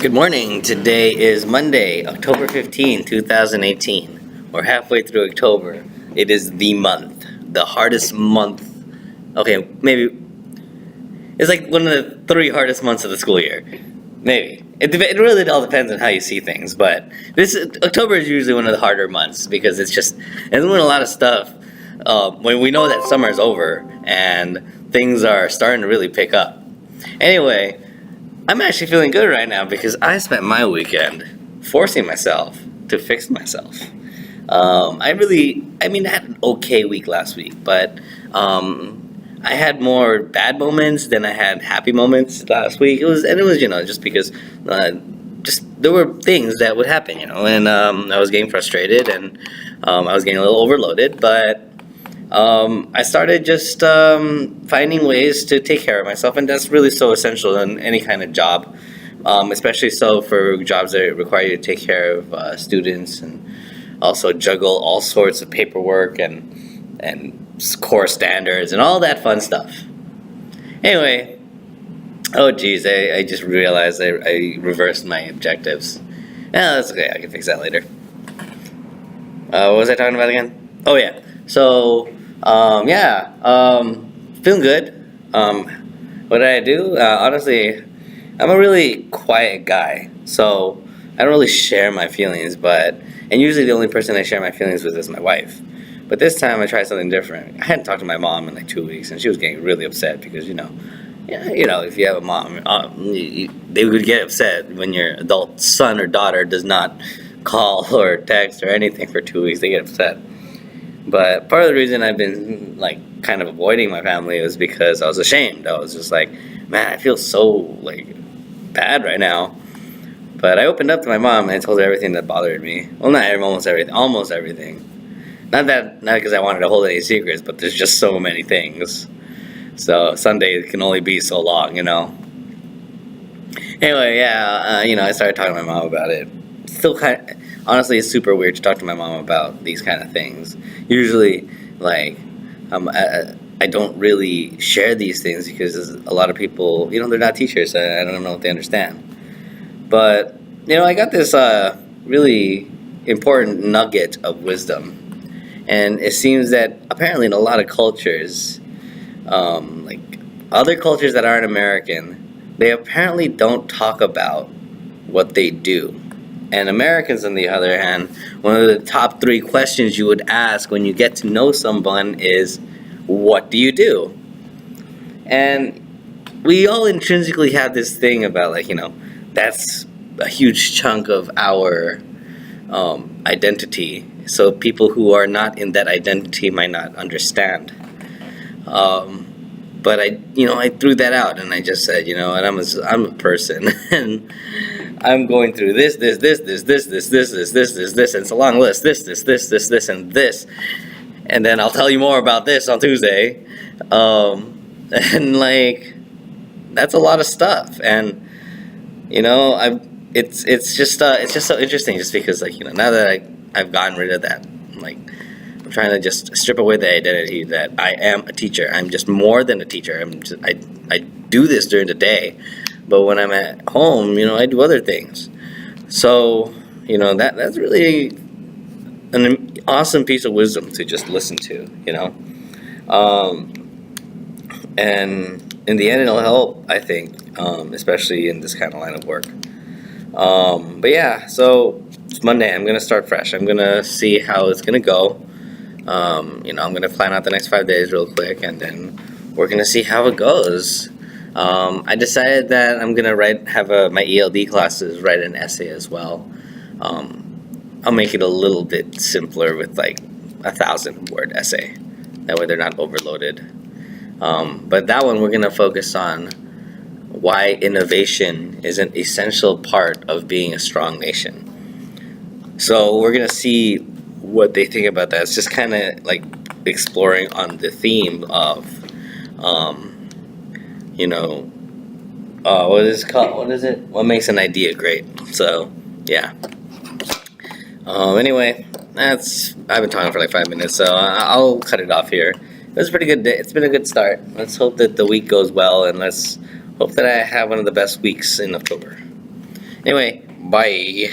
Good morning. Today is Monday, October 15, 2018. We're halfway through October. It is the month, the hardest month. Okay, maybe it's like one of the 3 hardest months of the school year. Maybe. It really all depends on how you see things, but this October is usually one of the harder months because it's when a lot of stuff, when we know that summer is over and things are starting to really pick up. Anyway, I'm actually feeling good right now because I spent my weekend forcing myself to fix myself. I had an okay week last week, but I had more bad moments than I had happy moments last week. It was just because there were things that would happen, and I was getting frustrated and I was getting a little overloaded, but I started just finding ways to take care of myself, and that's really so essential in any kind of job, especially so for jobs that require you to take care of students and also juggle all sorts of paperwork and core standards and all that fun stuff. Anyway, oh geez, I just realized I reversed my objectives. Yeah, that's okay, I can fix that later. What was I talking about again? Oh yeah, so feeling good. What did I do? Honestly, I'm a really quiet guy, so I don't really share my feelings, and usually the only person I share my feelings with is my wife. But this time I tried something different. I hadn't talked to my mom in like 2 weeks, and she was getting really upset because if you have a mom, they would get upset when your adult son or daughter does not call or text or anything for 2 weeks. They get upset. But part of the reason I've been like kind of avoiding my family was because I was ashamed. I was just like, man, I feel so like bad right now. But I opened up to my mom and I told her everything that bothered me. Well, almost everything. Not because I wanted to hold any secrets, but there's just so many things. So Sunday can only be so long. Anyway, I started talking to my mom about it. Still honestly, it's super weird to talk to my mom about these kind of things. Usually, I don't really share these things because a lot of people, they're not teachers. So I don't know if they understand. But, I got this really important nugget of wisdom. And it seems that apparently in a lot of cultures, like other cultures that aren't American, they apparently don't talk about what they do. And Americans, on the other hand, one of the top 3 questions you would ask when you get to know someone is, what do you do? And we all intrinsically have this thing about, that's a huge chunk of our identity. So people who are not in that identity might not understand. But I threw that out and I just said, and I'm a person and I'm going through this, and it's a long list, this, and this. And then I'll tell you more about this on Tuesday. And that's a lot of stuff. And, it's just so interesting just because, now that I've gotten rid of that, I'm trying to just strip away the identity that I am a teacher. I'm just more than a teacher. I do this during the day, but when I'm at home, I do other things. So, that's really an awesome piece of wisdom to just listen to, and in the end, it'll help, I think, especially in this kind of line of work. But yeah, so it's Monday. I'm gonna start fresh. I'm gonna see how it's gonna go. I'm gonna plan out the next 5 days real quick, and then we're gonna see how it goes. I decided that I'm gonna have my ELD classes write an essay as well. I'll make it a little bit simpler with like 1,000-word essay. That way they're not overloaded. But that one we're gonna focus on why innovation is an essential part of being a strong nation. So we're gonna see what they think about that. It's just kind of like exploring on the theme of, what is it called? What is it? What makes an idea great? So, yeah. Anyway, I've been talking for like 5 minutes, so I'll cut it off here. It was a pretty good day. It's been a good start. Let's hope that the week goes well, and let's hope that I have one of the best weeks in October. Anyway, bye.